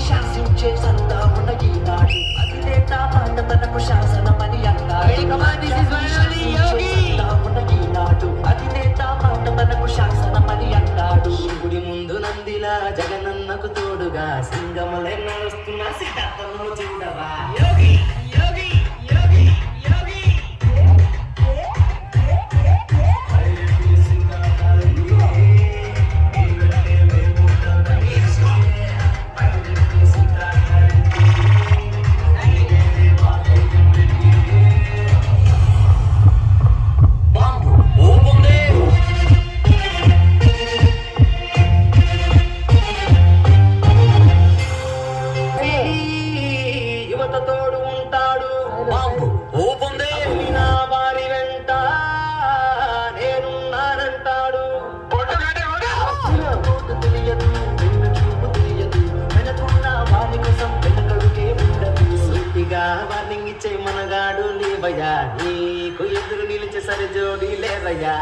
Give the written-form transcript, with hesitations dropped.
శాసించే సత్తా ఉన్న ఈనాడు అధినేత మాట తనకు శాసనమని అన్నాడు. ఉన్న ఈనాడు అధినేత మాట తనకు శాసనమని అన్నాడు. గుడి ముందు నందిలా జగనన్నకు తోడుగా సింగములే నడుస్తున్న సిద్ధార్థను చూడవా. యోగి యోగి యోగి యోగి తోడు ఉంటాడు. నా వారి వెంట నేనున్నానంటాడు. తెలియదు వెన్ను చూపు తెలియదు వెనకున్న వారి కోసం వెనకడుగే ఉండదు. సూటిగా వార్నింగ్ ఇచ్చే మనగాడు లేవయ్యా, నీకు ఎదురు నిలిచే సరి జోడి లేవయ్యా.